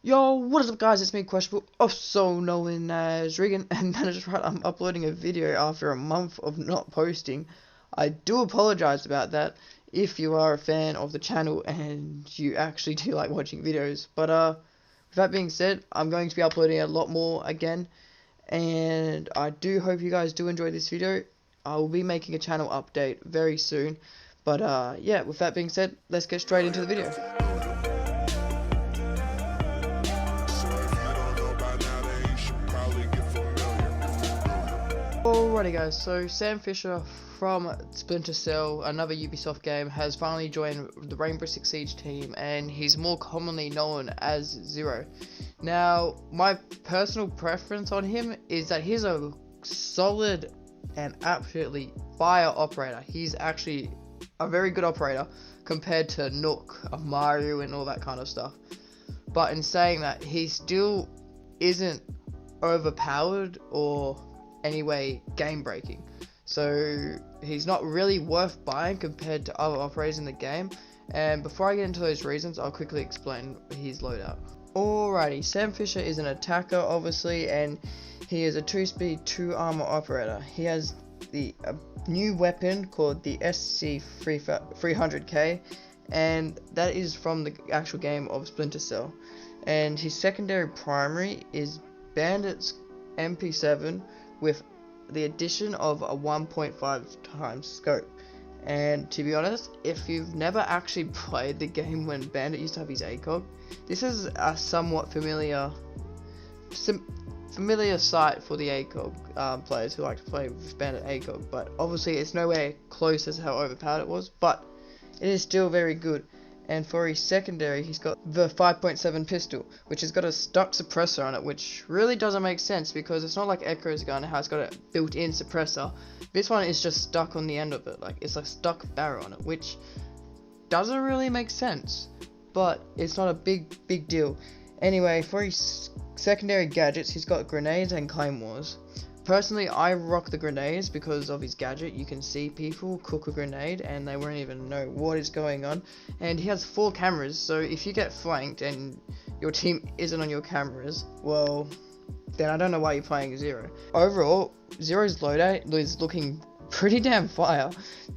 Yo, what is up guys, it's me Questionable, also known as Regan, and that is right, I'm uploading a video after a month of not posting. I do apologize about that if you are a fan of the channel and you actually do like watching videos, but with that being said, I'm going to be uploading a lot more again, and I do hope you guys do enjoy this video. I will be making a channel update very soon, but yeah, with that being said, let's get straight into the video. Alrighty guys, so Sam Fisher from Splinter Cell, another Ubisoft game, has finally joined the Rainbow Six Siege team, and he's more commonly known as Zero. Now, my personal preference on him is that he's a solid and absolutely fire operator. He's actually a very good operator compared to Nook, of Mario and all that kind of stuff. But in saying that, he still isn't overpowered or anyway game breaking, so he's not really worth buying compared to other operators in the game. And before I get into those reasons, I'll quickly explain his loadout. Alrighty, Sam Fisher is an attacker obviously, and he is a 2-speed 2-armor operator. He has the new weapon called the SC300K, and that is from the actual game of Splinter Cell. And his secondary primary is Bandit's MP7 with the addition of a 1.5 times scope. And to be honest, if you've never actually played the game when Bandit used to have his ACOG, this is a somewhat familiar sight for the ACOG players who like to play with Bandit ACOG, but obviously it's nowhere close as how overpowered it was, but it is still very good. And for his secondary, he's got the 5.7 pistol, which has got a stuck suppressor on it, which really doesn't make sense because it's not like Echo's gun, how it's got a built-in suppressor. This one is just stuck on the end of it, like it's a stuck barrel on it, which doesn't really make sense, but it's not a big deal. Anyway, for his secondary gadgets, he's got grenades and claymores. Personally, I rock the grenades because of his gadget. You can see people cook a grenade and they won't even know what is going on. And he has 4 cameras, so if you get flanked and your team isn't on your cameras, well, then I don't know why you're playing Zero. Overall, Zero's loadout is looking pretty damn fire.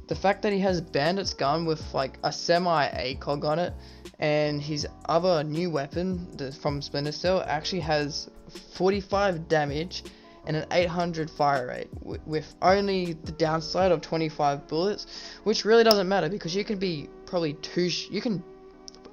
The fact that he has Bandit's gun with like a semi-ACOG on it, and his other new weapon from Splinter Cell actually has 45 damage and an 800 fire rate, with only the downside of 25 bullets, which really doesn't matter because you can be probably you can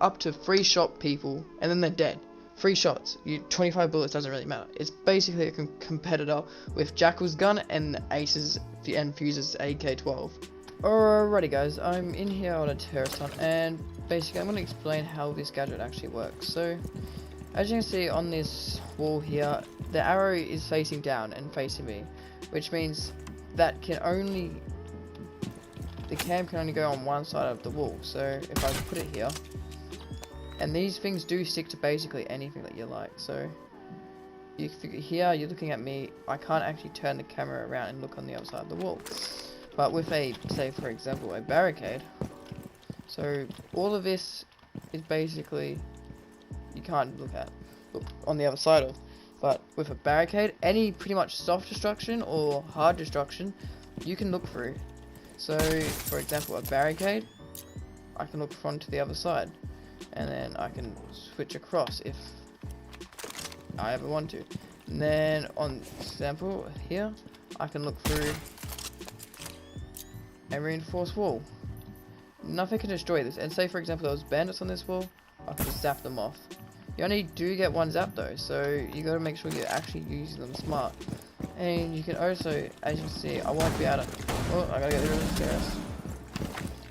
up to 3 shot people and then they're dead. 3 shots, 25 bullets doesn't really matter. It's basically a competitor with Jackal's gun and Ace's and Fuse's AK-12. Alrighty guys, I'm in here on a terrorist hunt, and basically I'm going to explain how this gadget actually works. So, as you can see on this wall here, the arrow is facing down and facing me, which means that the cam can only go on one side of the wall. So if I put it here, and these things do stick to basically anything that you like. So here you're looking at me, I can't actually turn the camera around and look on the other side of the wall. But with a, say for example, a barricade, so all of this is basically you can't look on the other side of. But with a barricade, any pretty much soft destruction or hard destruction, you can look through. So, for example, a barricade, I can look from to the other side, and then I can switch across if I ever want to. And then, on example here, I can look through a reinforced wall. Nothing can destroy this. And say, for example, there was bandits on this wall, I can just zap them off. You only do get 1 zap though, so you gotta make sure you're actually using them smart. And you can also, as you can see, I won't be able to. Oh, I gotta get rid of the stairs.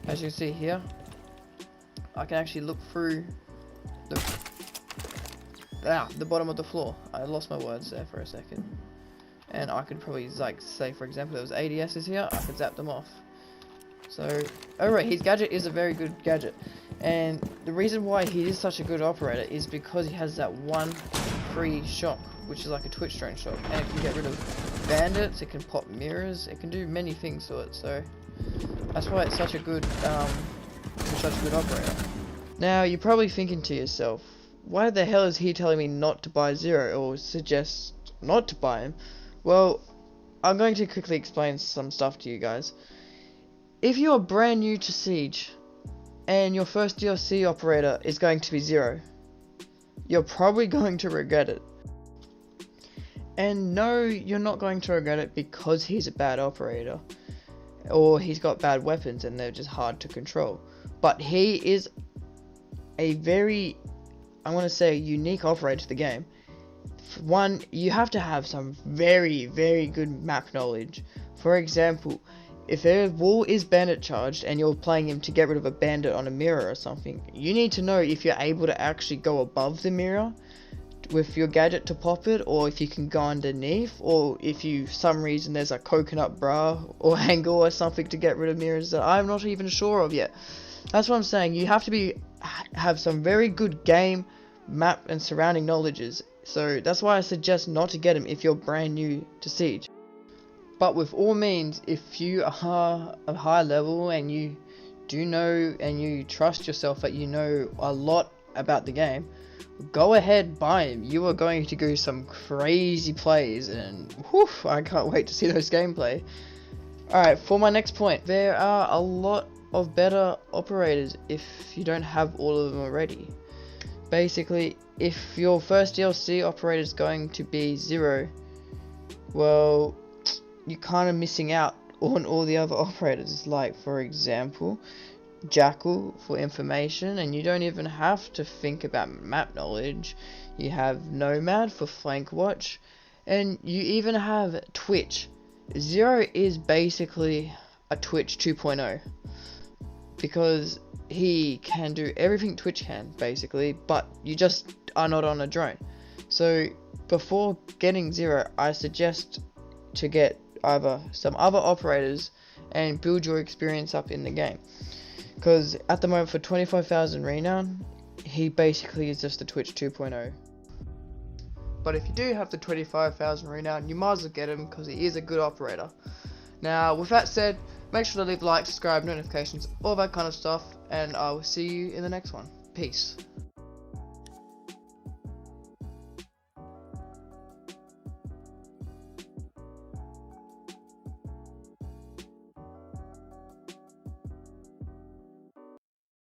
As you can see here, I can actually look through the bottom of the floor. I lost my words there for a second. And I could probably, like, say for example, there was ADSs here, I could zap them off. So, alright, his gadget is a very good gadget. And the reason why he is such a good operator is because he has that 1 free shock, which is like a Twitch drone shock, and it can get rid of bandits, it can pop mirrors, it can do many things to it. So that's why it's such a good operator. Now you're probably thinking to yourself, why the hell is he telling me not to buy Zero or suggest not to buy him? Well, I'm going to quickly explain some stuff to you guys. If you're brand new to Siege and your first DLC operator is going to be Zero, you're probably going to regret it. And no, you're not going to regret it because he's a bad operator or he's got bad weapons and they're just hard to control. But he is a very, I want to say, unique operator to the game. One, you have to have some very, very good map knowledge. For example, if a wall is bandit charged and you're playing him to get rid of a bandit on a mirror or something, you need to know if you're able to actually go above the mirror with your gadget to pop it, or if you can go underneath, or if you, some reason there's a coconut bra or angle or something to get rid of mirrors that I'm not even sure of yet. That's what I'm saying. You have to have some very good game, map and surrounding knowledges. So that's why I suggest not to get him if you're brand new to Siege. But with all means, if you are a high level and you do know and you trust yourself that you know a lot about the game, go ahead, buy him. You are going to go some crazy plays, and whew, I can't wait to see those gameplay. Alright, for my next point, there are a lot of better operators if you don't have all of them already. Basically, if your first DLC operator is going to be Zero, well, you're kind of missing out on all the other operators, like for example Jackal for information, and you don't even have to think about map knowledge. You have Nomad for flank watch, and you even have Twitch. Zero is basically a Twitch 2.0 because he can do everything Twitch can basically, but you just are not on a drone. So before getting Zero, I suggest to get either some other operators and build your experience up in the game. Because at the moment, for 25,000 renown, he basically is just the Twitch 2.0. But if you do have the 25,000 renown, you might as well get him because he is a good operator. Now, with that said, make sure to leave a like, subscribe, notifications, all that kind of stuff, and I will see you in the next one. Peace.